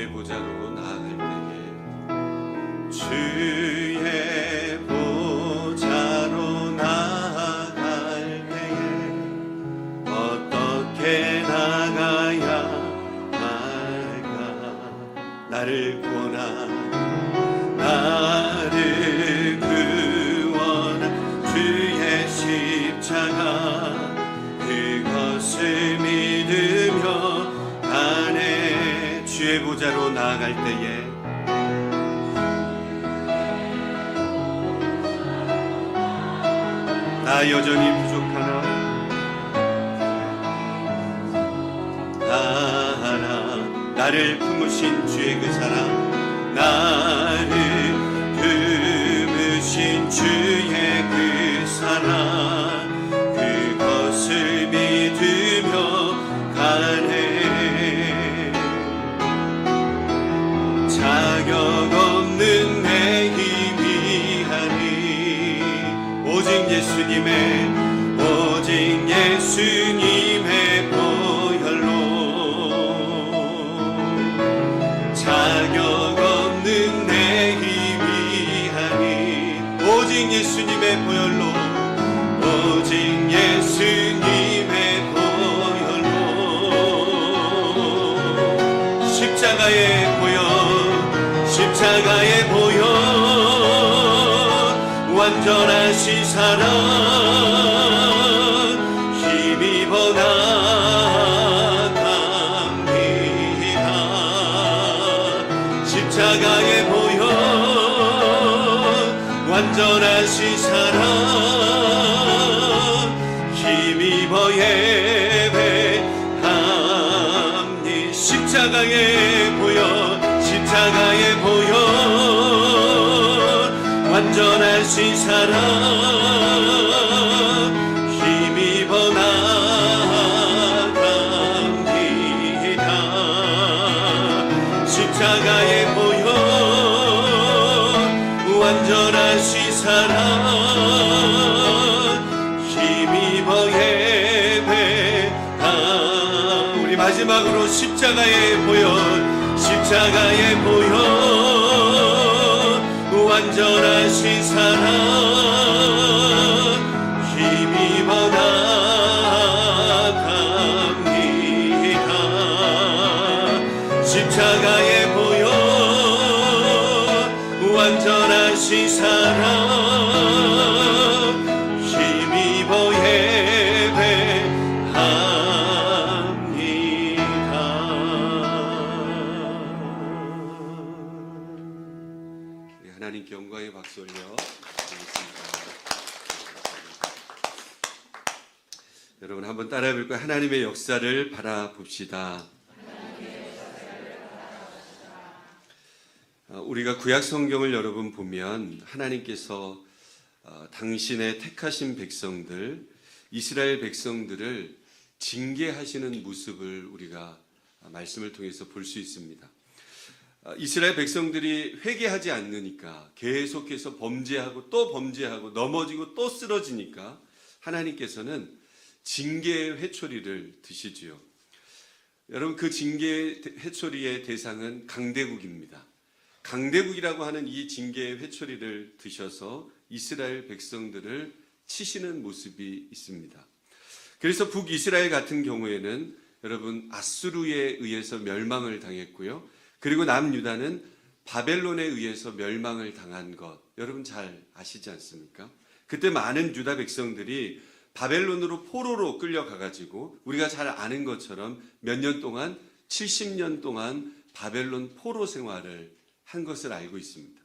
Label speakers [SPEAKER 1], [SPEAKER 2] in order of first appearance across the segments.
[SPEAKER 1] 주의 보좌로 나아갈 때에 주의 보좌로 나아갈 때에 어떻게 나가야 할까? 나를 구원한 나를 구원한 주의 십자가 그것을 믿으며 가네. 주의 보좌로 나아갈 때에 나 여전히 부족하나 하나 나를 품으신 주의 그 사랑 나를 품으신 주의 그 사랑 그것을 믿으며 가네. 자격 없는 내 힘이 아니 오직 예수님의 보혈로 자격 없는 내 힘이 아니 오직 예수님의 보혈로 오직 예수님의 보혈로 십자가의 보혈 완전하신 사랑 힘입어 나갑니다. 십자가의 보혈 완전하신 사랑 힘입어 예배합니다. 십자가의 보혈 완전하신 사랑 힘입어 나갑니다. 십자가의 보혈 완전하신 사랑 힘입어 예배하. 우리 마지막으로 십자가의 보혈 완전하신 사랑 힘입어 나갑니다. 십자가의 보혈 완전하신 사랑 힘입어 하나님께 영광의 박수 올려 드리겠습니다. 여러분 한번 따라해 볼까요? 하나님의 역사를 바라봅시다. 우리가 구약 성경을 여러분 보면 하나님께서 당신의 택하신 백성들 이스라엘 백성들을 징계하시는 모습을 우리가 말씀을 통해서 볼 수 있습니다. 이스라엘 백성들이 회개하지 않으니까 계속해서 범죄하고 또 범죄하고 넘어지고 또 쓰러지니까 하나님께서는 징계의 회초리를 드시지요. 여러분 그 징계의 회초리의 대상은 강대국입니다. 강대국이라고 하는 이 징계의 회초리를 드셔서 이스라엘 백성들을 치시는 모습이 있습니다. 그래서 북이스라엘 같은 경우에는 여러분 아수르에 의해서 멸망을 당했고요. 그리고 남유다는 바벨론에 의해서 멸망을 당한 것 여러분 잘 아시지 않습니까? 그때 많은 유다 백성들이 바벨론으로 포로로 끌려가가지고 우리가 잘 아는 것처럼 몇 년 동안 70년 동안 바벨론 포로 생활을 한 것을 알고 있습니다.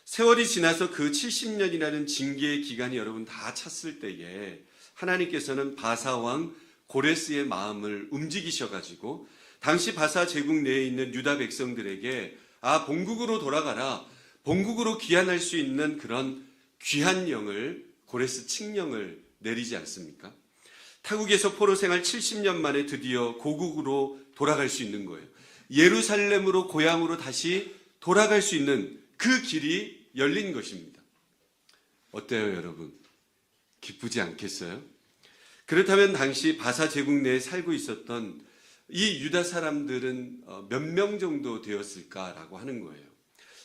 [SPEAKER 1] 세월이 지나서 그 70년이라는 징계의 기간이 여러분 다 찼을 때에 하나님께서는 바사왕 고레스의 마음을 움직이셔가지고 당시 바사 제국 내에 있는 유다 백성들에게 본국으로 돌아가라, 본국으로 귀환할 수 있는 그런 귀한 영을 고레스 칙령을 내리지 않습니까? 타국에서 포로 생활 70년 만에 드디어 고국으로 돌아갈 수 있는 거예요. 예루살렘으로 고향으로 다시 돌아갈 수 있는 그 길이 열린 것입니다. 어때요, 여러분? 기쁘지 않겠어요? 그렇다면 당시 바사 제국 내에 살고 있었던 이 유다 사람들은 몇 명 정도 되었을까라고 하는 거예요.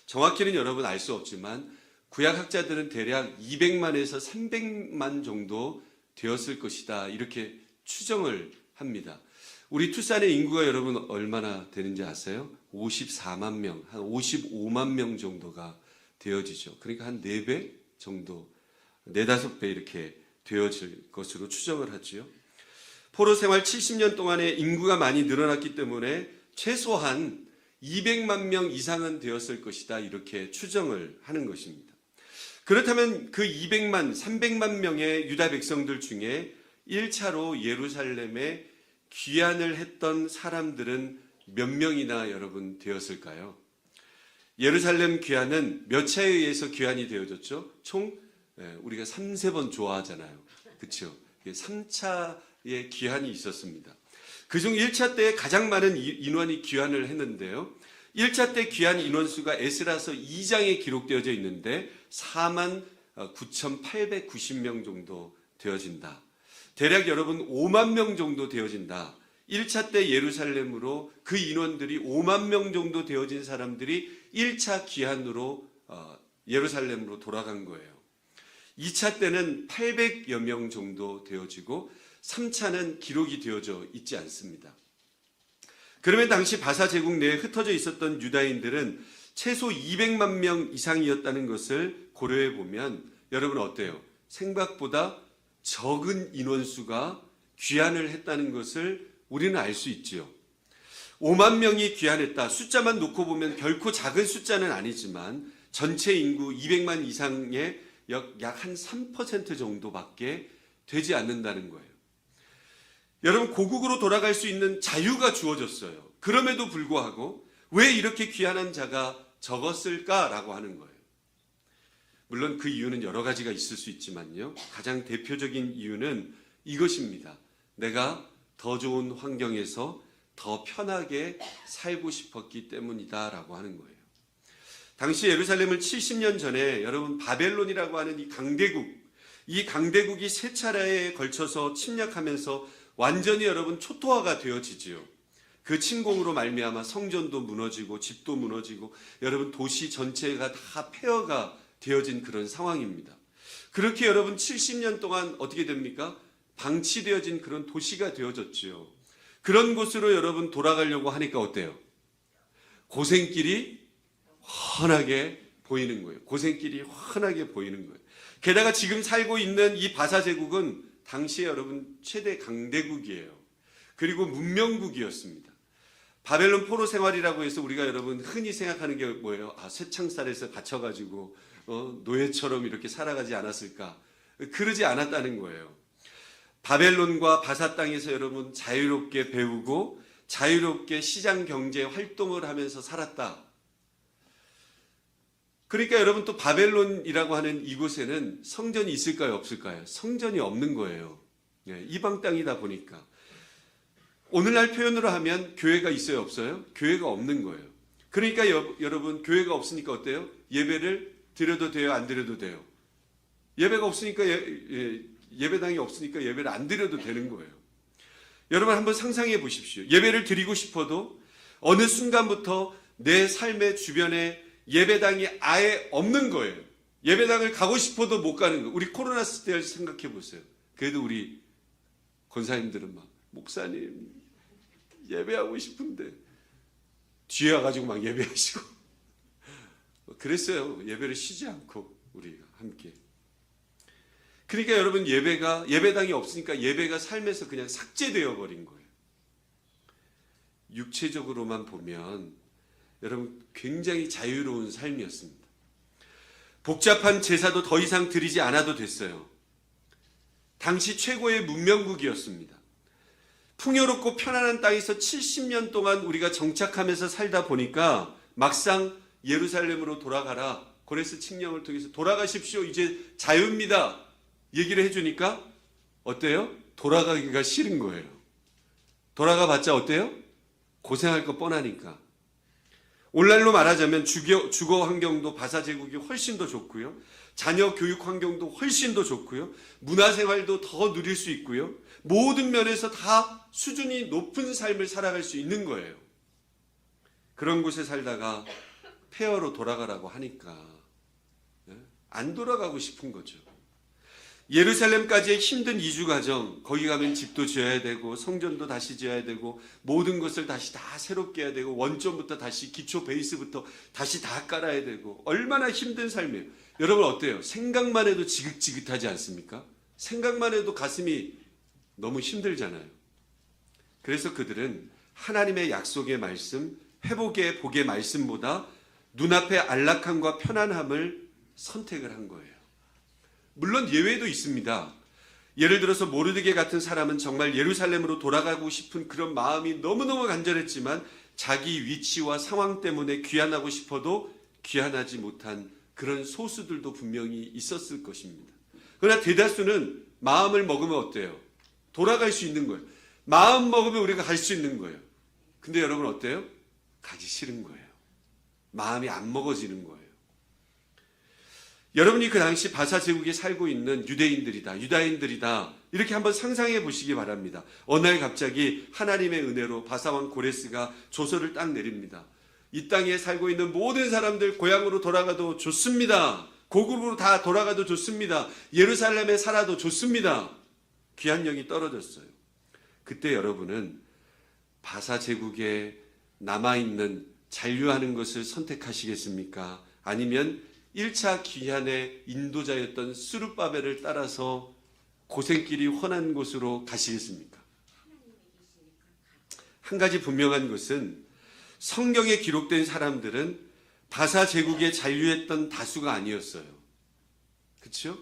[SPEAKER 1] 정확히는 여러분 알 수 없지만 구약학자들은 대략 200만에서 300만 정도 되었을 것이다, 이렇게 추정을 합니다. 우리 투싼의 인구가 여러분 얼마나 되는지 아세요? 54만 명, 한 55만 명 정도가 되어지죠. 그러니까 한 4배 정도, 4~5배 이렇게 되어질 것으로 추정을 하지요. 포로 생활 70년 동안에 인구가 많이 늘어났기 때문에 최소한 200만 명 이상은 되었을 것이다, 이렇게 추정을 하는 것입니다. 그렇다면 그 200만, 300만 명의 유다 백성들 중에 1차로 예루살렘에 귀환을 했던 사람들은 몇 명이나 여러분 되었을까요? 예루살렘 귀환은 몇 차에 의해서 귀환이 되어졌죠? 총 우리가 3~4번 좋아하잖아요. 그렇죠? 3차의 귀환이 있었습니다. 그중 1차 때 가장 많은 인원이 귀환을 했는데요. 1차 때 귀환 인원수가 에스라서 2장에 기록되어져 있는데 49,890명 정도 되어진다. 대략 여러분 5만 명 정도 되어진다. 1차 때 예루살렘으로 그 인원들이 5만 명 정도 되어진 사람들이 1차 귀환으로 예루살렘으로 돌아간 거예요. 2차 때는 800여 명 정도 되어지고 3차는 기록이 되어져 있지 않습니다. 그러면 당시 바사 제국 내에 흩어져 있었던 유다인들은 최소 200만 명 이상이었다는 것을 고려해 보면 여러분 어때요? 생각보다 적은 인원수가 귀환을 했다는 것을 우리는 알 수 있지요. 5만 명이 귀환했다. 숫자만 놓고 보면 결코 작은 숫자는 아니지만 전체 인구 200만 이상의 약 한 3% 정도밖에 되지 않는다는 거예요. 여러분, 고국으로 돌아갈 수 있는 자유가 주어졌어요. 그럼에도 불구하고 왜 이렇게 귀환한 자가 적었을까라고 하는 거예요. 물론 그 이유는 여러 가지가 있을 수 있지만요. 가장 대표적인 이유는 이것입니다. 내가 더 좋은 환경에서 더 편하게 살고 싶었기 때문이다라고 하는 거예요. 당시 예루살렘을 70년 전에 여러분 바벨론이라고 하는 이 강대국이 세 차례에 걸쳐서 침략하면서 완전히 여러분 초토화가 되어지지요. 그 침공으로 말미암아 성전도 무너지고 집도 무너지고 여러분 도시 전체가 다 폐허가 되어진 그런 상황입니다. 그렇게 여러분 70년 동안 어떻게 됩니까? 방치되어진 그런 도시가 되어졌지요. 그런 곳으로 여러분 돌아가려고 하니까 어때요? 고생길이 훤하게 보이는 거예요. 고생길이 훤하게 보이는 거예요. 게다가 지금 살고 있는 이 바사 제국은 당시에 여러분 최대 강대국이에요. 그리고 문명국이었습니다. 바벨론 포로 생활이라고 해서 우리가 여러분 흔히 생각하는 게 뭐예요? 쇠창살에서 갇혀가지고 노예처럼 이렇게 살아가지 않았을까? 그러지 않았다는 거예요. 바벨론과 바사 땅에서 여러분 자유롭게 배우고 자유롭게 시장 경제 활동을 하면서 살았다. 그러니까 여러분 또 바벨론이라고 하는 이곳에는 성전이 있을까요? 없을까요? 성전이 없는 거예요. 이방 땅이다 보니까. 오늘날 표현으로 하면 교회가 있어요? 없어요? 교회가 없는 거예요. 그러니까 여러분 교회가 없으니까 어때요? 예배를 드려도 돼요? 안 드려도 돼요? 예배가 없으니까 예배당이 없으니까 예배를 안 드려도 되는 거예요. 여러분 한번 상상해 보십시오. 예배를 드리고 싶어도 어느 순간부터 내 삶의 주변에 예배당이 아예 없는 거예요. 예배당을 가고 싶어도 못 가는 거예요. 우리 코로나 시대를 생각해 보세요. 그래도 우리 권사님들은 막 목사님 예배하고 싶은데 뒤에 와가지고 막 예배하시고 그랬어요. 예배를 쉬지 않고 우리가 함께. 그러니까 여러분 예배당이 없으니까 예배가 삶에서 그냥 삭제되어 버린 거예요. 육체적으로만 보면 여러분 굉장히 자유로운 삶이었습니다. 복잡한 제사도 더 이상 드리지 않아도 됐어요. 당시 최고의 문명국이었습니다. 풍요롭고 편안한 땅에서 70년 동안 우리가 정착하면서 살다 보니까 막상 예루살렘으로 돌아가라. 고레스 칙령을 통해서 돌아가십시오. 이제 자유입니다. 얘기를 해주니까 어때요? 돌아가기가 싫은 거예요. 돌아가 봤자 어때요? 고생할 거 뻔하니까. 오늘날로 말하자면 주거 환경도 바사 제국이 훨씬 더 좋고요. 자녀 교육 환경도 훨씬 더 좋고요. 문화생활도 더 누릴 수 있고요. 모든 면에서 다 수준이 높은 삶을 살아갈 수 있는 거예요. 그런 곳에 살다가 폐허로 돌아가라고 하니까 안 돌아가고 싶은 거죠. 예루살렘까지의 힘든 이주 과정, 거기 가면 집도 지어야 되고 성전도 다시 지어야 되고 모든 것을 다시 다 새롭게 해야 되고 원점부터 다시 기초 베이스부터 다시 다 깔아야 되고 얼마나 힘든 삶이에요. 여러분 어때요? 생각만 해도 지긋지긋하지 않습니까? 생각만 해도 가슴이 너무 힘들잖아요. 그래서 그들은 하나님의 약속의 말씀, 회복의 복의 말씀보다 눈앞의 안락함과 편안함을 선택을 한 거예요. 물론 예외도 있습니다. 예를 들어서 모르드게 같은 사람은 정말 예루살렘으로 돌아가고 싶은 그런 마음이 너무너무 간절했지만 자기 위치와 상황 때문에 귀환하고 싶어도 귀환하지 못한 그런 소수들도 분명히 있었을 것입니다. 그러나 대다수는 마음을 먹으면 어때요? 돌아갈 수 있는 거예요. 마음 먹으면 우리가 갈 수 있는 거예요. 근데 여러분 어때요? 가기 싫은 거예요. 마음이 안 먹어지는 거예요. 여러분이 그 당시 바사 제국에 살고 있는 유다인들이다 이렇게 한번 상상해 보시기 바랍니다. 어느 날 갑자기 하나님의 은혜로 바사왕 고레스가 조서를 딱 내립니다. 이 땅에 살고 있는 모든 사람들 고향으로 돌아가도 좋습니다. 고국으로 다 돌아가도 좋습니다. 예루살렘에 살아도 좋습니다. 귀환령이 떨어졌어요. 그때 여러분은 바사 제국에 남아있는 잔류하는 것을 선택하시겠습니까? 아니면 1차 귀환의 인도자였던 스룹바벨을 따라서 고생길이 훤한 곳으로 가시겠습니까? 한 가지 분명한 것은 성경에 기록된 사람들은 바사 제국에 잔류했던 다수가 아니었어요. 그렇죠?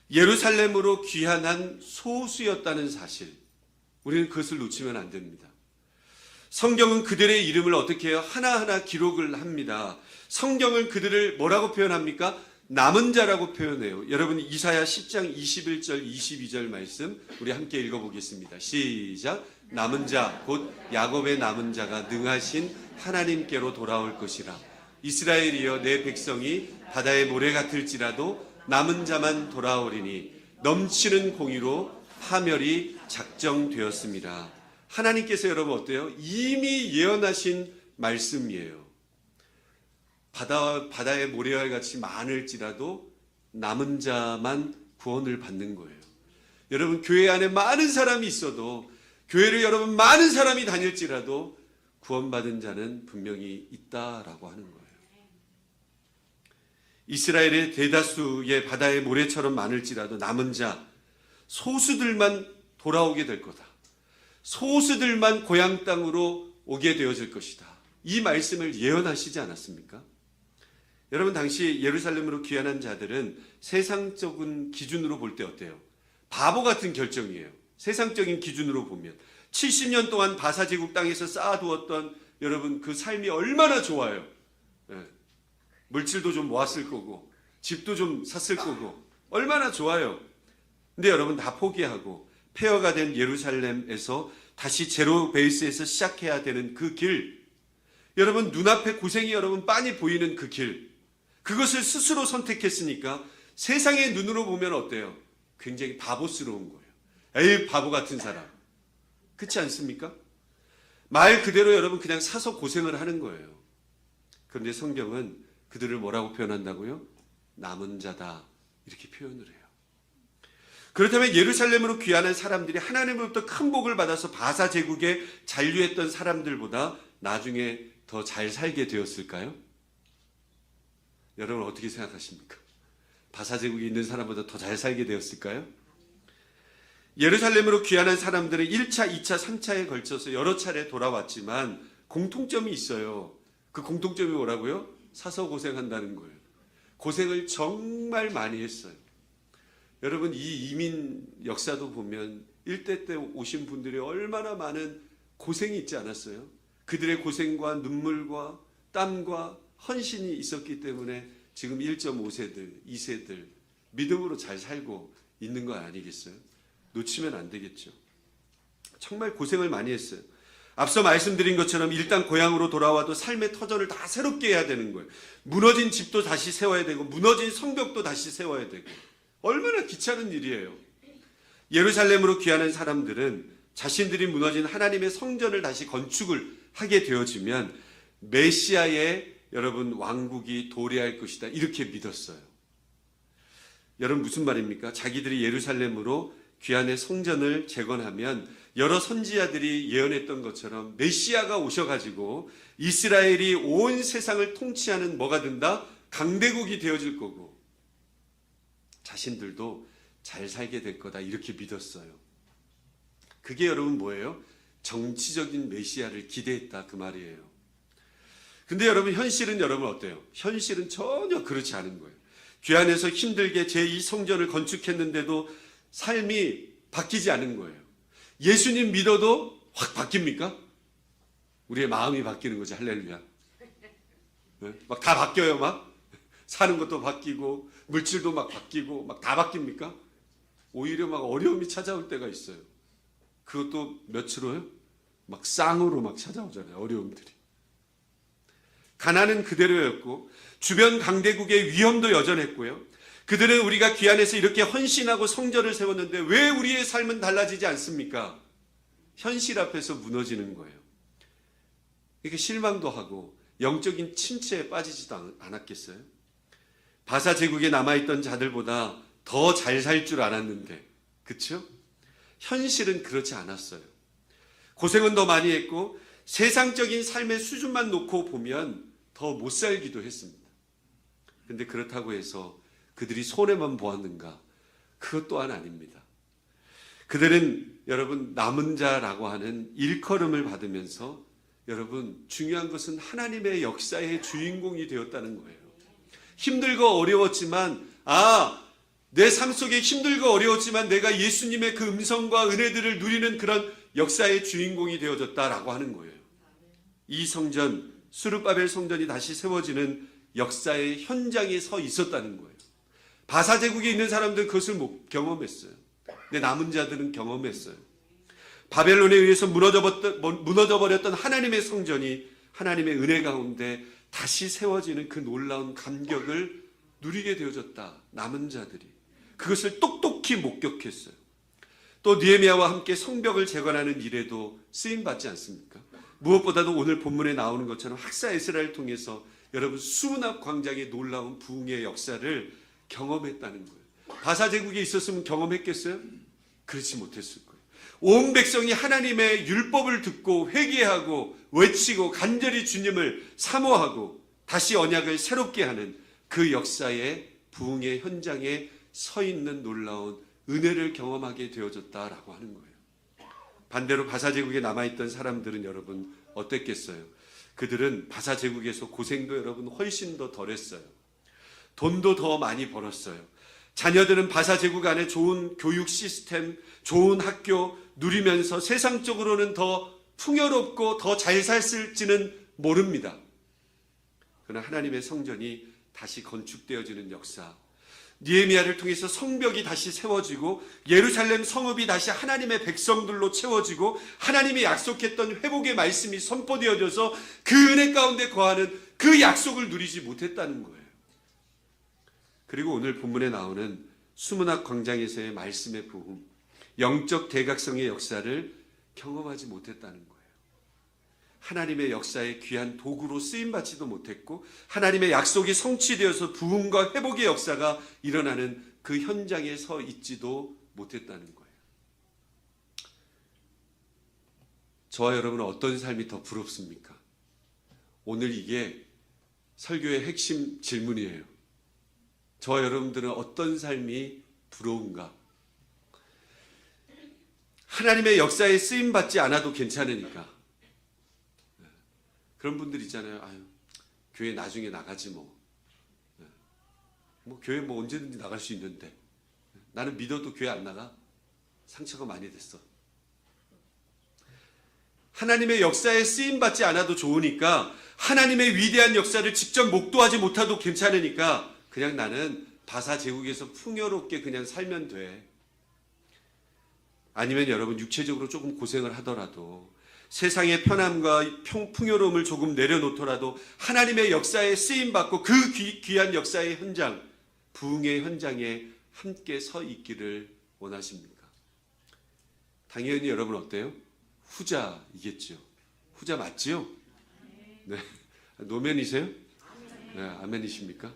[SPEAKER 1] 예루살렘으로 귀환한 소수였다는 사실. 우리는 그것을 놓치면 안 됩니다. 성경은 그들의 이름을 어떻게 해요? 하나하나 기록을 합니다. 성경은 그들을 뭐라고 표현합니까? 남은 자라고 표현해요. 여러분 이사야 10장 21절 22절 말씀 우리 함께 읽어보겠습니다. 시작. 남은 자 곧 야곱의 남은 자가 능하신 하나님께로 돌아올 것이라. 이스라엘이여 내 백성이 바다의 모래 같을지라도 남은 자만 돌아오리니 넘치는 공의로 파멸이 작정되었습니다. 하나님께서 여러분 어때요? 이미 예언하신 말씀이에요. 바다의 모래와 같이 많을지라도 남은 자만 구원을 받는 거예요. 여러분 교회 안에 많은 사람이 있어도 교회를 여러분 많은 사람이 다닐지라도 구원받은 자는 분명히 있다라고 하는 거예요. 이스라엘의 대다수의 바다의 모래처럼 많을지라도 남은 자 소수들만 돌아오게 될 거다. 소수들만 고향 땅으로 오게 되어질 것이다. 이 말씀을 예언하시지 않았습니까? 여러분 당시 예루살렘으로 귀환한 자들은 세상적인 기준으로 볼 때 어때요? 바보 같은 결정이에요. 세상적인 기준으로 보면 70년 동안 바사 제국 땅에서 쌓아두었던 여러분 그 삶이 얼마나 좋아요. 물질도 좀 모았을 거고 집도 좀 샀을 거고 얼마나 좋아요. 근데 여러분 다 포기하고 폐허가 된 예루살렘에서 다시 제로 베이스에서 시작해야 되는 그 길, 여러분 눈앞에 고생이 여러분 빤히 보이는 그 길, 그것을 스스로 선택했으니까 세상의 눈으로 보면 어때요? 굉장히 바보스러운 거예요. 에이 바보 같은 사람. 그렇지 않습니까? 말 그대로 여러분 그냥 사서 고생을 하는 거예요. 그런데 성경은 그들을 뭐라고 표현한다고요? 남은 자다 이렇게 표현을 해요. 그렇다면 예루살렘으로 귀환한 사람들이 하나님으로부터 큰 복을 받아서 바사 제국에 잔류했던 사람들보다 나중에 더 잘 살게 되었을까요? 여러분 어떻게 생각하십니까? 바사 제국에 있는 사람보다 더 잘 살게 되었을까요? 예루살렘으로 귀환한 사람들은 1차, 2차, 3차에 걸쳐서 여러 차례 돌아왔지만 공통점이 있어요. 그 공통점이 뭐라고요? 사서 고생한다는 거예요. 고생을 정말 많이 했어요. 여러분 이 이민 역사도 보면 일대 때 오신 분들이 얼마나 많은 고생이 있지 않았어요? 그들의 고생과 눈물과 땀과 헌신이 있었기 때문에 지금 1.5세들, 2세들 믿음으로 잘 살고 있는 거 아니겠어요? 놓치면 안 되겠죠. 정말 고생을 많이 했어요. 앞서 말씀드린 것처럼 일단 고향으로 돌아와도 삶의 터전을 다 새롭게 해야 되는 거예요. 무너진 집도 다시 세워야 되고 무너진 성벽도 다시 세워야 되고 얼마나 귀찮은 일이에요. 예루살렘으로 귀하는 사람들은 자신들이 무너진 하나님의 성전을 다시 건축을 하게 되어지면 메시아의 여러분 왕국이 도래할 것이다 이렇게 믿었어요. 여러분 무슨 말입니까? 자기들이 예루살렘으로 귀한의 성전을 재건하면 여러 선지자들이 예언했던 것처럼 메시아가 오셔가지고 이스라엘이 온 세상을 통치하는 뭐가 된다? 강대국이 되어질 거고 자신들도 잘 살게 될 거다 이렇게 믿었어요. 그게 여러분 뭐예요? 정치적인 메시아를 기대했다 그 말이에요. 근데 여러분 현실은 여러분 어때요? 현실은 전혀 그렇지 않은 거예요. 귀환에서 힘들게 제2성전을 건축했는데도 삶이 바뀌지 않은 거예요. 예수님 믿어도 확 바뀝니까? 우리의 마음이 바뀌는 거지. 할렐루야. 네? 막 다 바뀌어요. 막 사는 것도 바뀌고 물질도 막 바뀌고 막 다 바뀝니까? 오히려 막 어려움이 찾아올 때가 있어요. 그것도 며칠로요? 막 쌍으로 막 찾아오잖아요. 어려움들이. 가난은 그대로였고 주변 강대국의 위험도 여전했고요. 그들은 우리가 귀환에서 이렇게 헌신하고 성전을 세웠는데 왜 우리의 삶은 달라지지 않습니까? 현실 앞에서 무너지는 거예요. 이렇게 실망도 하고 영적인 침체에 빠지지도 않았겠어요? 바사 제국에 남아있던 자들보다 더 잘 살 줄 알았는데, 그렇죠? 현실은 그렇지 않았어요. 고생은 더 많이 했고 세상적인 삶의 수준만 놓고 보면 더 못 살기도 했습니다. 근데 그렇다고 해서 그들이 손해만 보았는가? 그것 또한 아닙니다. 그들은 여러분 남은 자라고 하는 일컬음을 받으면서 여러분 중요한 것은 하나님의 역사의 주인공이 되었다는 거예요. 힘들고 어려웠지만 내 삶 속에 힘들고 어려웠지만 내가 예수님의 그 음성과 은혜들을 누리는 그런 역사의 주인공이 되어졌다라고 하는 거예요. 이 성전, 수르바벨 성전이 다시 세워지는 역사의 현장에 서 있었다는 거예요. 바사 제국에 있는 사람들은 그것을 못 경험했어요. 근데 남은 자들은 경험했어요. 바벨론에 의해서 무너져버렸던 하나님의 성전이 하나님의 은혜 가운데 다시 세워지는 그 놀라운 감격을 누리게 되어졌다. 남은 자들이. 그것을 똑똑히 목격했어요. 또 느헤미야와 함께 성벽을 재건하는 일에도 쓰임받지 않습니까? 무엇보다도 오늘 본문에 나오는 것처럼 학사 에스라를 통해서 여러분 수문앞 광장의 놀라운 부흥의 역사를 경험했다는 거예요. 바사 제국에 있었으면 경험했겠어요? 그렇지 못했을 거예요. 온 백성이 하나님의 율법을 듣고 회개하고 외치고 간절히 주님을 사모하고 다시 언약을 새롭게 하는 그 역사의 부흥의 현장에 서 있는 놀라운 은혜를 경험하게 되어졌다라고 하는 거예요. 반대로 바사 제국에 남아있던 사람들은 여러분 어땠겠어요? 그들은 바사 제국에서 고생도 여러분 훨씬 더 덜했어요. 돈도 더 많이 벌었어요. 자녀들은 바사 제국 안에 좋은 교육 시스템, 좋은 학교 누리면서 세상적으로는 더 풍요롭고 더 잘 살지는 모릅니다. 그러나 하나님의 성전이 다시 건축되어지는 역사, 느헤미야를 통해서 성벽이 다시 세워지고 예루살렘 성읍이 다시 하나님의 백성들로 채워지고 하나님이 약속했던 회복의 말씀이 선포되어져서 그 은혜 가운데 거하는 그 약속을 누리지 못했다는 거예요. 그리고 오늘 본문에 나오는 수문학 광장에서의 말씀의 부흥, 영적 대각성의 역사를 경험하지 못했다는 거예요. 하나님의 역사에 귀한 도구로 쓰임받지도 못했고 하나님의 약속이 성취되어서 부흥과 회복의 역사가 일어나는 그 현장에 서 있지도 못했다는 거예요. 저와 여러분은 어떤 삶이 더 부럽습니까? 오늘 이게 설교의 핵심 질문이에요. 저와 여러분들은 어떤 삶이 부러운가? 하나님의 역사에 쓰임받지 않아도 괜찮으니까. 그런 분들 있잖아요. 교회 나중에 나가지 뭐. 교회 뭐 언제든지 나갈 수 있는데. 나는 믿어도 교회 안 나가? 상처가 많이 됐어. 하나님의 역사에 쓰임받지 않아도 좋으니까 하나님의 위대한 역사를 직접 목도하지 못해도 괜찮으니까 그냥 나는 바사 제국에서 풍요롭게 그냥 살면 돼. 아니면 여러분 육체적으로 조금 고생을 하더라도 세상의 편함과 풍요로움을 조금 내려놓더라도 하나님의 역사에 쓰임받고 그 귀한 역사의 현장, 부흥의 현장에 함께 서 있기를 원하십니까? 당연히 여러분 어때요? 후자이겠죠. 후자 맞지요? 네. 노면이세요? 네, 아멘이십니까?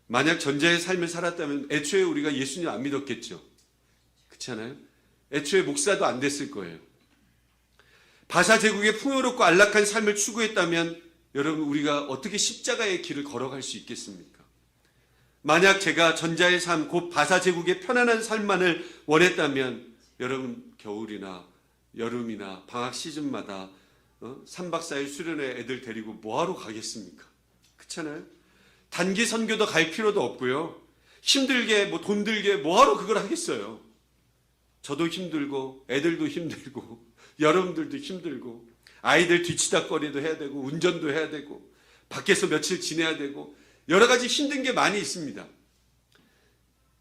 [SPEAKER 1] 만약 전자의 삶을 살았다면 애초에 우리가 예수님 안 믿었겠죠. 그렇지 않아요? 애초에 목사도 안 됐을 거예요. 바사 제국의 풍요롭고 안락한 삶을 추구했다면 여러분 우리가 어떻게 십자가의 길을 걸어갈 수 있겠습니까? 만약 제가 전자의 삶, 곧 바사 제국의 편안한 삶만을 원했다면 여러분 겨울이나 여름이나 방학 시즌마다 3박 4일 수련회 애들 데리고 뭐하러 가겠습니까? 그렇잖아요? 단기 선교도 갈 필요도 없고요. 힘들게 돈 들게 뭐하러 그걸 하겠어요? 저도 힘들고 애들도 힘들고 여러분들도 힘들고 아이들 뒤치다꺼리도 해야 되고 운전도 해야 되고 밖에서 며칠 지내야 되고 여러 가지 힘든 게 많이 있습니다.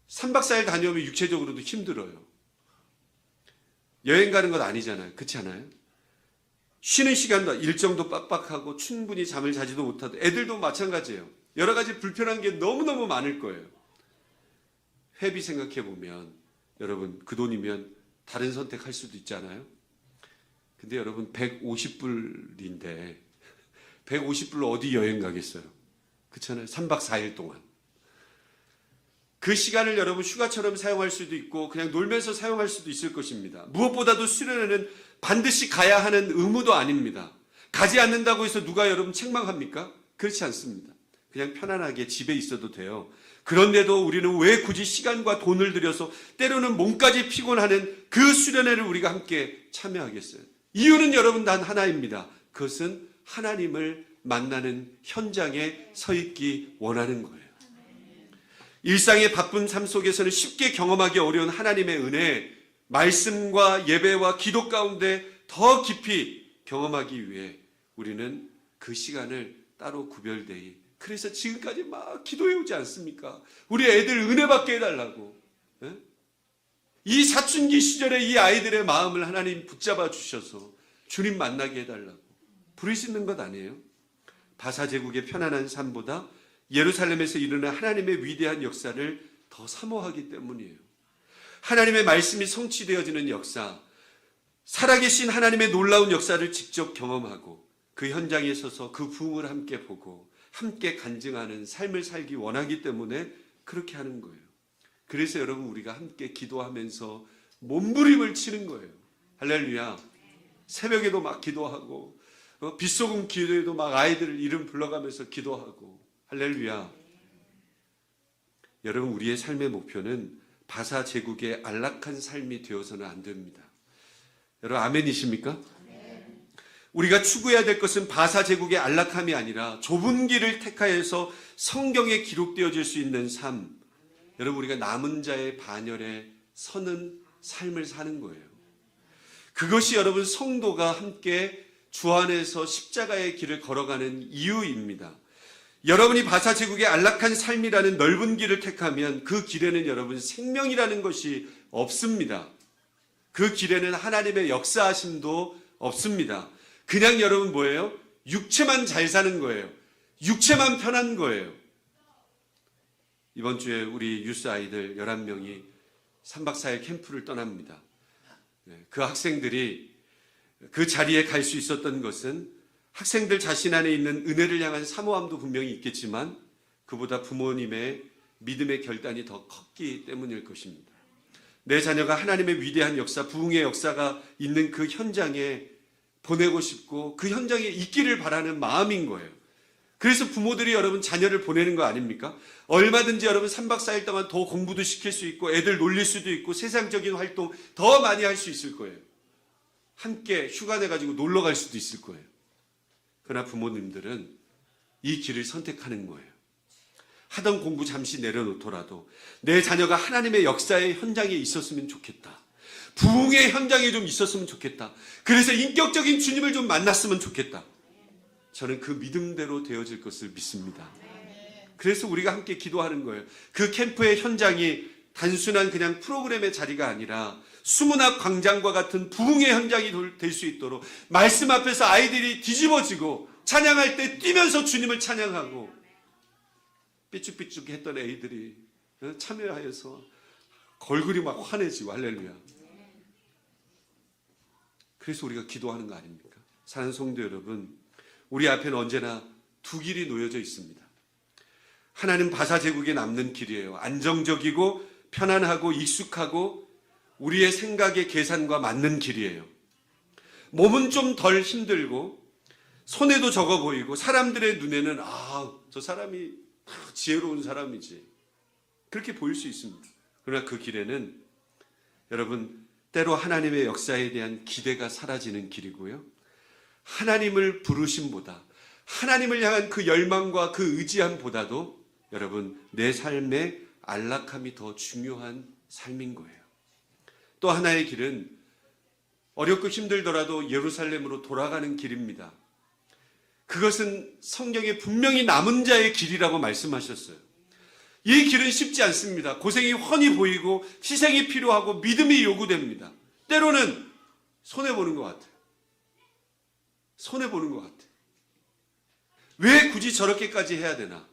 [SPEAKER 1] 3박 4일 다녀오면 육체적으로도 힘들어요. 여행 가는 건 아니잖아요. 그렇지 않아요? 쉬는 시간도 일정도 빡빡하고 충분히 잠을 자지도 못하고 애들도 마찬가지예요. 여러 가지 불편한 게 너무너무 많을 거예요. 회비 생각해 보면 여러분 그 돈이면 다른 선택할 수도 있잖아요. 근데 여러분 150불인데 150불로 어디 여행 가겠어요? 그렇잖아요. 3박 4일 동안. 그 시간을 여러분 휴가처럼 사용할 수도 있고 그냥 놀면서 사용할 수도 있을 것입니다. 무엇보다도 수련회는 반드시 가야 하는 의무도 아닙니다. 가지 않는다고 해서 누가 여러분 책망합니까? 그렇지 않습니다. 그냥 편안하게 집에 있어도 돼요. 그런데도 우리는 왜 굳이 시간과 돈을 들여서 때로는 몸까지 피곤하는 그 수련회를 우리가 함께 참여하겠어요? 이유는 여러분 단 하나입니다. 그것은 하나님을 만나는 현장에 서 있기 원하는 거예요. 일상의 바쁜 삶 속에서는 쉽게 경험하기 어려운 하나님의 은혜, 말씀과 예배와 기도 가운데 더 깊이 경험하기 위해 우리는 그 시간을 따로 구별되이, 그래서 지금까지 막 기도해오지 않습니까? 우리 애들 은혜 받게 해달라고. 이 사춘기 시절에 이 아이들의 마음을 하나님 붙잡아 주셔서 주님 만나게 해달라고 부르시는 것 아니에요? 바사 제국의 편안한 삶보다 예루살렘에서 이루는 하나님의 위대한 역사를 더 사모하기 때문이에요. 하나님의 말씀이 성취되어지는 역사, 살아계신 하나님의 놀라운 역사를 직접 경험하고 그 현장에 서서 그 부흥을 함께 보고 함께 간증하는 삶을 살기 원하기 때문에 그렇게 하는 거예요. 그래서 여러분 우리가 함께 기도하면서 몸부림을 치는 거예요. 할렐루야. 새벽에도 막 기도하고 빗소금 기도에도 막 아이들 이름 불러가면서 기도하고 할렐루야. 여러분 우리의 삶의 목표는 바사 제국의 안락한 삶이 되어서는 안 됩니다. 여러분 아멘이십니까? 우리가 추구해야 될 것은 바사 제국의 안락함이 아니라 좁은 길을 택하여서 성경에 기록되어질 수 있는 삶. 여러분 우리가 남은 자의 반열에 서는 삶을 사는 거예요. 그것이 여러분 성도가 함께 주 안에서 십자가의 길을 걸어가는 이유입니다. 여러분이 바사 제국의 안락한 삶이라는 넓은 길을 택하면 그 길에는 여러분 생명이라는 것이 없습니다. 그 길에는 하나님의 역사하심도 없습니다. 그냥 여러분 뭐예요? 육체만 잘 사는 거예요. 육체만 편한 거예요. 이번 주에 우리 유스 아이들 11명이 3박 4일 캠프를 떠납니다. 그 학생들이 그 자리에 갈 수 있었던 것은 학생들 자신 안에 있는 은혜를 향한 사모함도 분명히 있겠지만 그보다 부모님의 믿음의 결단이 더 컸기 때문일 것입니다. 내 자녀가 하나님의 위대한 역사, 부흥의 역사가 있는 그 현장에 보내고 싶고 그 현장에 있기를 바라는 마음인 거예요. 그래서 부모들이 여러분 자녀를 보내는 거 아닙니까? 얼마든지 여러분 3박 4일 동안 더 공부도 시킬 수 있고 애들 놀릴 수도 있고 세상적인 활동 더 많이 할 수 있을 거예요. 함께 휴가 내가지고 놀러 갈 수도 있을 거예요. 그러나 부모님들은 이 길을 선택하는 거예요. 하던 공부 잠시 내려놓더라도 내 자녀가 하나님의 역사의 현장에 있었으면 좋겠다. 부흥의 현장에 좀 있었으면 좋겠다. 그래서 인격적인 주님을 좀 만났으면 좋겠다. 저는 그 믿음대로 되어질 것을 믿습니다. 그래서 우리가 함께 기도하는 거예요. 그 캠프의 현장이 단순한 그냥 프로그램의 자리가 아니라 수문학 광장과 같은 부흥의 현장이 될 수 있도록 말씀 앞에서 아이들이 뒤집어지고 찬양할 때 뛰면서 주님을 찬양하고 삐죽삐죽 했던 애들이 참여하여서 걸그리 막 화내지고 할렐루야. 그래서 우리가 기도하는 거 아닙니까? 사랑하는 성도 여러분, 우리 앞에는 언제나 두 길이 놓여져 있습니다. 하나는 바사 제국에 남는 길이에요. 안정적이고 편안하고 익숙하고 우리의 생각의 계산과 맞는 길이에요. 몸은 좀 덜 힘들고 손해도 적어 보이고 사람들의 눈에는 저 사람이 지혜로운 사람이지 그렇게 보일 수 있습니다. 그러나 그 길에는 여러분 때로 하나님의 역사에 대한 기대가 사라지는 길이고요. 하나님을 부르심보다 하나님을 향한 그 열망과 그 의지함보다도 여러분 내 삶의 안락함이 더 중요한 삶인 거예요. 또 하나의 길은 어렵고 힘들더라도 예루살렘으로 돌아가는 길입니다. 그것은 성경에 분명히 남은 자의 길이라고 말씀하셨어요. 이 길은 쉽지 않습니다. 고생이 훤히 보이고 희생이 필요하고 믿음이 요구됩니다. 때로는 손해보는 것 같아요. 손해보는 것 같아요. 왜 굳이 저렇게까지 해야 되나?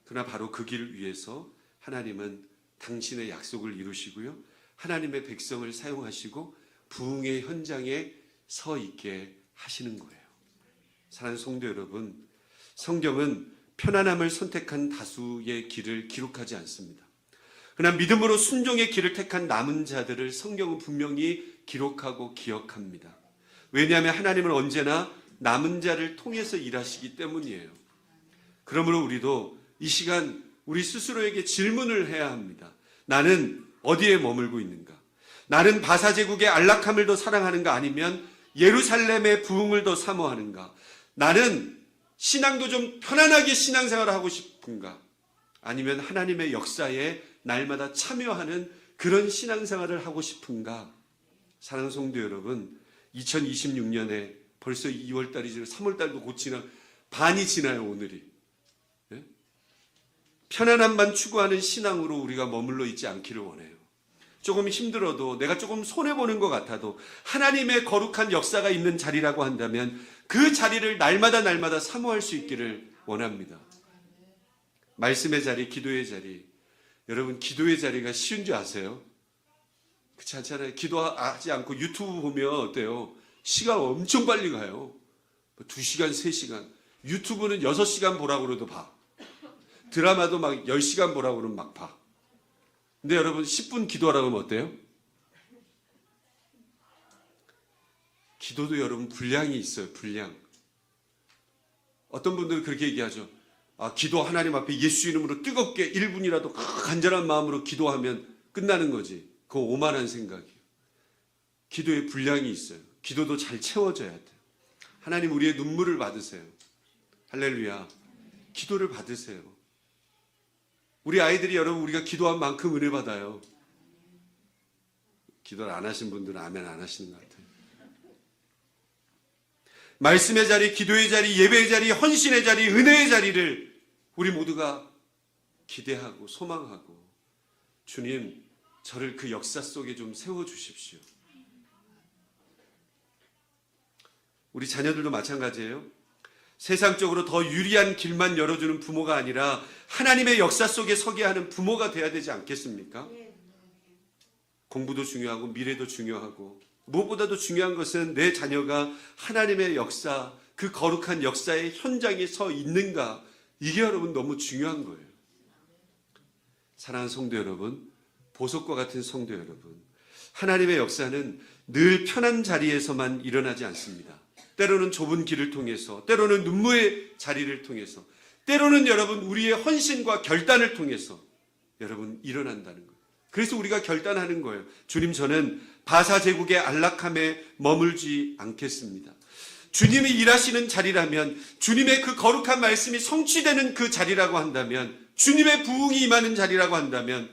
[SPEAKER 1] 그러나 바로 그 길 위에서 하나님은 당신의 약속을 이루시고요. 하나님의 백성을 사용하시고 부흥의 현장에 서 있게 하시는 거예요. 사랑하는 성도 여러분, 성경은 편안함을 선택한 다수의 길을 기록하지 않습니다. 그러나 믿음으로 순종의 길을 택한 남은 자들을 성경은 분명히 기록하고 기억합니다. 왜냐하면 하나님은 언제나 남은 자를 통해서 일하시기 때문이에요. 그러므로 우리도 이 시간 우리 스스로에게 질문을 해야 합니다. 나는 어디에 머물고 있는가? 나는 바사 제국의 안락함을 더 사랑하는가? 아니면 예루살렘의 부흥을 더 사모하는가? 나는 신앙도 좀 편안하게 신앙생활을 하고 싶은가? 아니면 하나님의 역사에 날마다 참여하는 그런 신앙생활을 하고 싶은가? 사랑하는 성도 여러분, 2026년에 벌써 2월달이지 3월달도 곧 반이 지나요. 오늘이. 네? 편안함만 추구하는 신앙으로 우리가 머물러 있지 않기를 원해요. 조금 힘들어도 내가 조금 손해보는 것 같아도 하나님의 거룩한 역사가 있는 자리라고 한다면 그 자리를 날마다 사모할 수 있기를 원합니다. 말씀의 자리, 기도의 자리. 여러분 기도의 자리가 쉬운 줄 아세요? 그렇지 않잖아요. 기도하지 않고 유튜브 보면 어때요? 시간 엄청 빨리 가요. 2시간, 3시간. 유튜브는 6시간 보라고 그래도 봐. 드라마도 막 10시간 보라고 그러면 막 봐. 근데 여러분 10분 기도하라고 하면 어때요? 기도도 여러분 분량이 있어요. 분량. 어떤 분들은 그렇게 얘기하죠. 기도 하나님 앞에 예수 이름으로 뜨겁게 1분이라도 간절한 마음으로 기도하면 끝나는 거지. 그거 오만한 생각이에요. 기도의 분량이 있어요. 기도도 잘 채워져야 돼요. 하나님 우리의 눈물을 받으세요. 할렐루야. 기도를 받으세요. 우리 아이들이 여러분 우리가 기도한 만큼 은혜 받아요. 기도를 안 하신 분들은 아멘 안 하시는 것 같아요. 말씀의 자리, 기도의 자리, 예배의 자리, 헌신의 자리, 은혜의 자리를 우리 모두가 기대하고 소망하고 주님 저를 그 역사 속에 좀 세워주십시오. 우리 자녀들도 마찬가지예요. 세상적으로 더 유리한 길만 열어주는 부모가 아니라 하나님의 역사 속에 서게 하는 부모가 돼야 되지 않겠습니까? 공부도 중요하고 미래도 중요하고 무엇보다도 중요한 것은 내 자녀가 하나님의 역사, 그 거룩한 역사의 현장에 서 있는가, 이게 여러분 너무 중요한 거예요. 사랑하는 성도 여러분, 보석과 같은 성도 여러분, 하나님의 역사는 늘 편한 자리에서만 일어나지 않습니다. 때로는 좁은 길을 통해서, 때로는 눈물의 자리를 통해서, 때로는 여러분 우리의 헌신과 결단을 통해서 여러분 일어난다는 거예요. 그래서 우리가 결단하는 거예요. 주님 저는 바사 제국의 안락함에 머물지 않겠습니다. 주님이 일하시는 자리라면, 주님의 그 거룩한 말씀이 성취되는 그 자리라고 한다면, 주님의 부흥이 임하는 자리라고 한다면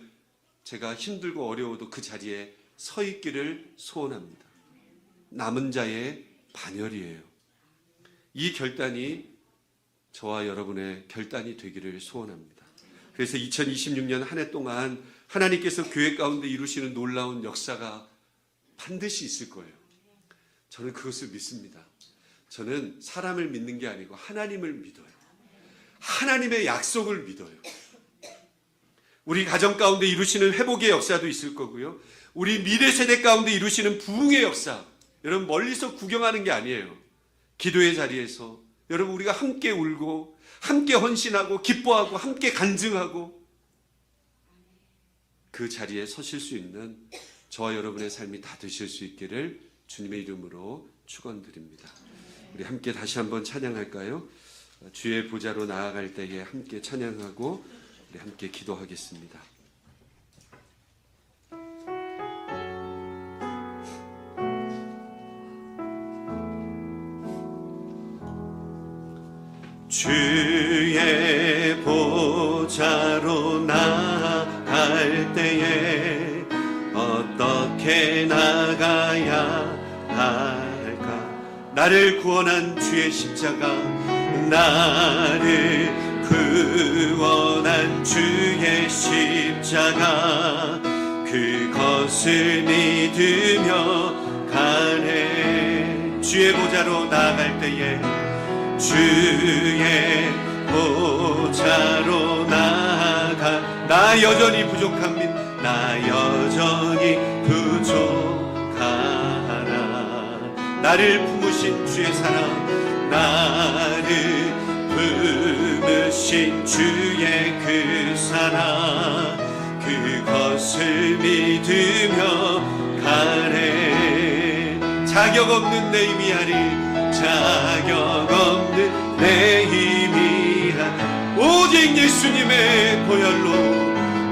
[SPEAKER 1] 제가 힘들고 어려워도 그 자리에 서 있기를 소원합니다. 남은 자의 반열이에요. 이 결단이 저와 여러분의 결단이 되기를 소원합니다. 그래서 2026년 한 해 동안 하나님께서 교회 가운데 이루시는 놀라운 역사가 반드시 있을 거예요. 저는 그것을 믿습니다. 저는 사람을 믿는 게 아니고 하나님을 믿어요. 하나님의 약속을 믿어요. 우리 가정 가운데 이루시는 회복의 역사도 있을 거고요. 우리 미래 세대 가운데 이루시는 부흥의 역사, 여러분 멀리서 구경하는 게 아니에요. 기도의 자리에서 여러분 우리가 함께 울고 함께 헌신하고 기뻐하고 함께 간증하고 그 자리에 서실 수 있는 저와 여러분의 삶이 다 되실 수 있기를 주님의 이름으로 축원드립니다. 우리 함께 다시 한번 찬양할까요? 주의 보좌로 나아갈 때에 함께 찬양하고 우리 함께 기도하겠습니다. 주의 보좌로 나아갈 때에 어떻게 나가야 할까? 나를 구원한 주의 십자가, 나를 구원한 주의 십자가, 그것을 믿으며 가네. 주의 보좌로 나아갈 때에, 주의 보좌로 나아가, 나 여전히 부족합니다. 나 여전히 부족하나. 나를 품으신 주의 사랑, 나를 품으신 주의 그 사랑, 그것을 믿으며 가네. 자격 없는 내 힘이 아니, 자격 없는 내 힘이 아니, 오직 예수님의 보혈로,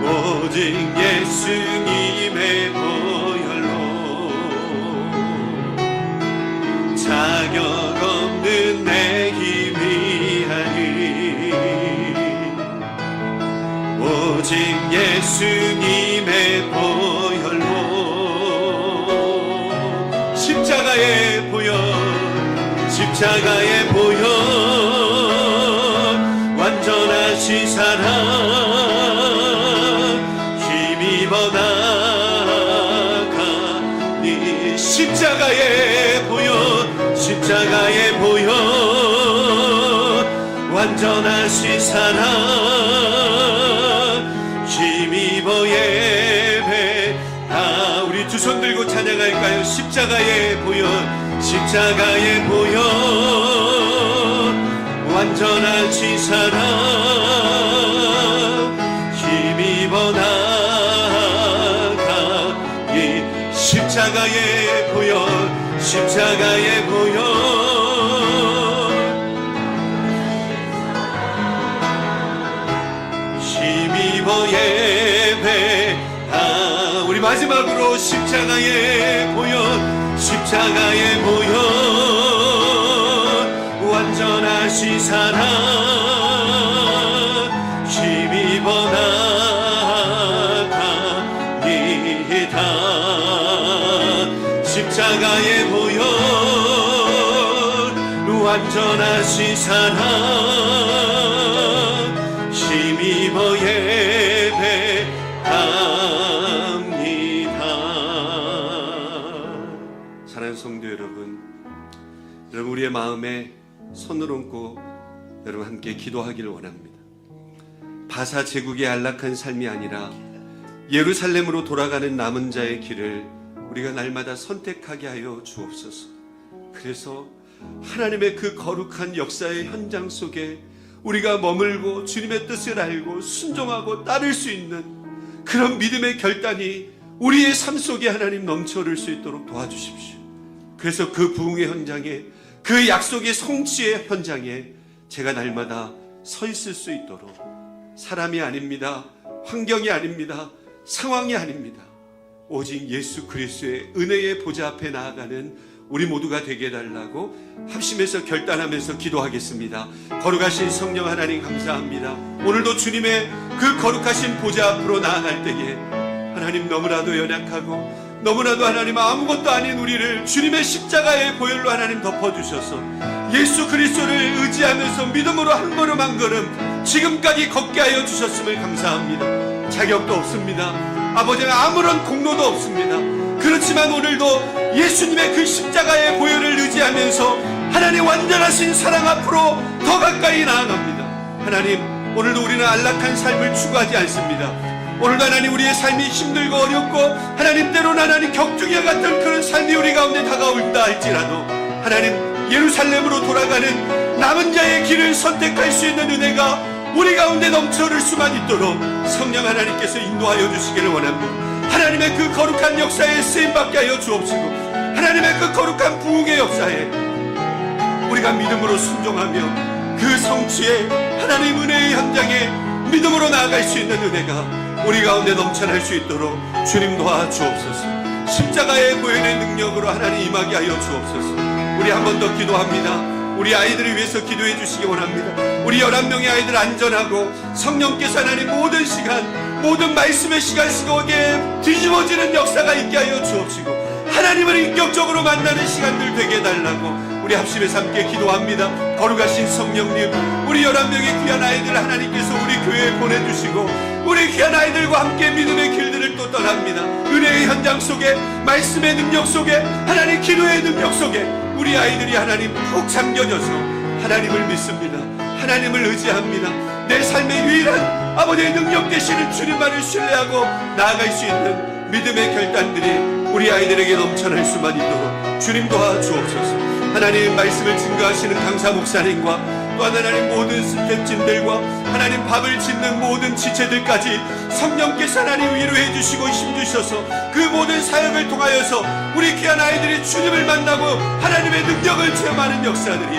[SPEAKER 1] 오직 예수님의 보혈로, 자격 없는 내 힘이 아니, 오직 예수님의 보혈로, 십자가의 보혈, 십자가의 보혈, 완전하신 사랑 힘입어 나가니. 십자가의 보혈, 십자가의 보혈, 완전하신 사랑 힘입어 예배하. 우리 두 손 들고 찬양할까요? 십자가의 보혈, 십자가의 보혈, 완전하신 사랑 힘입어 나가니. 십자가의 보혈, 십자가의 보혈, 힘입어 예배하. 우리 마지막으로 십자가의 보혈, 십자가의 보혈, 완전하신 사랑 힘입어 나가니다. 십자가의 보혈, 완전하신 사랑 힘입어 예배합니다. 사랑하는 성도 여러분, 우리의 마음에 손을 얹고 여러분 함께 기도하기를 원합니다. 바사 제국의 안락한 삶이 아니라 예루살렘으로 돌아가는 남은 자의 길을 우리가 날마다 선택하게 하여 주옵소서. 그래서 하나님의 그 거룩한 역사의 현장 속에 우리가 머물고 주님의 뜻을 알고 순종하고 따를 수 있는 그런 믿음의 결단이 우리의 삶 속에 하나님 넘쳐흐를 수 있도록 도와주십시오. 그래서 그 부흥의 현장에, 그 약속의 성취의 현장에 제가 날마다 서 있을 수 있도록, 사람이 아닙니다, 환경이 아닙니다, 상황이 아닙니다, 오직 예수 그리스도의 은혜의 보좌 앞에 나아가는 우리 모두가 되게 해달라고 합심해서 결단하면서 기도하겠습니다. 거룩하신 성령 하나님 감사합니다. 오늘도 주님의 그 거룩하신 보좌 앞으로 나아갈 때에 하나님 너무나도 연약하고 너무나도 하나님 아무것도 아닌 우리를 주님의 십자가의 보혈로 하나님 덮어주셔서 예수 그리스도를 의지하면서 믿음으로 한 걸음 한 걸음 지금까지 걷게 하여 주셨음을 감사합니다. 자격도 없습니다. 아버지는 아무런 공로도 없습니다. 그렇지만 오늘도 예수님의 그 십자가의 보혈을 의지하면서 하나님 완전하신 사랑 앞으로 더 가까이 나아갑니다. 하나님, 오늘도 우리는 안락한 삶을 추구하지 않습니다. 오늘도 하나님, 우리의 삶이 힘들고 어렵고 하나님, 때로는 하나님 격투기와 같은 그런 삶이 우리 가운데 다가올다 할지라도 하나님, 예루살렘으로 돌아가는 남은 자의 길을 선택할 수 있는 은혜가 우리 가운데 넘쳐흐를 수만 있도록 성령 하나님께서 인도하여 주시기를 원합니다. 하나님의 그 거룩한 역사에 쓰임받게 하여 주옵시고, 하나님의 그 거룩한 부흥의 역사에 우리가 믿음으로 순종하며 그 성취의 하나님 은혜의 현장에 믿음으로 나아갈 수 있는 은혜가 우리 가운데 넘쳐날 수 있도록 주님 도와주옵소서. 십자가의 보혈의 능력으로 하나님 임하게 하여 주옵소서. 우리 한 번 더 기도합니다. 우리 아이들을 위해서 기도해 주시기 원합니다. 우리 11명의 아이들 안전하고 성령께서 하나님 모든 시간, 모든 말씀의 시간 속에 뒤집어지는 역사가 있게 하여 주옵시고, 하나님을 인격적으로 만나는 시간들 되게 해달라고 우리 합심해서 함께 기도합니다. 거룩하신 성령님, 우리 11명의 귀한 아이들 하나님께서 우리 교회에 보내주시고 우리 귀한 아이들과 함께 믿음의 길들을 또 떠납니다. 은혜의 현장 속에, 말씀의 능력 속에, 하나님 기도의 능력 속에 우리 아이들이 하나님 푹 잠겨져서 하나님을 믿습니다. 하나님을 의지합니다. 내 삶의 유일한 아버지의 능력 되시는 주님만을 신뢰하고 나아갈 수 있는 믿음의 결단들이 우리 아이들에게 넘쳐날 수만 있도록 주님 도와주옵소서. 하나님 말씀을 증거하시는 강사 목사님과 또한 하나님 모든 스태프진들과 하나님 밥을 짓는 모든 지체들까지 성령께서 하나님 위로해 주시고 힘주셔서 그 모든 사역을 통하여서 우리 귀한 아이들이 주님을 만나고 하나님의 능력을 체험하는 역사들이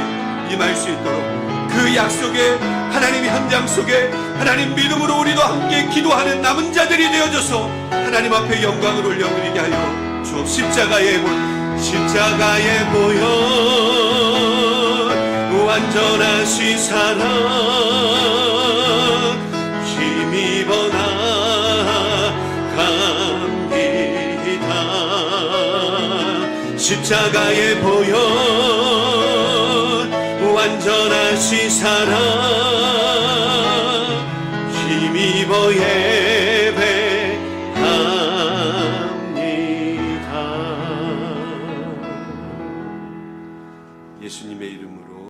[SPEAKER 1] 임할 수 있도록 그 약속의 하나님 현장 속에 하나님 믿음으로 우리도 함께 기도하는 남은 자들이 되어져서 하나님 앞에 영광을 올려드리게 하여 주옵. 십자가의 보혈 완전하신 사랑 힘입어 나갑니다. 십자가의 보혈 완전하신 사랑 힘입어 예배합니다. 예수님의 이름으로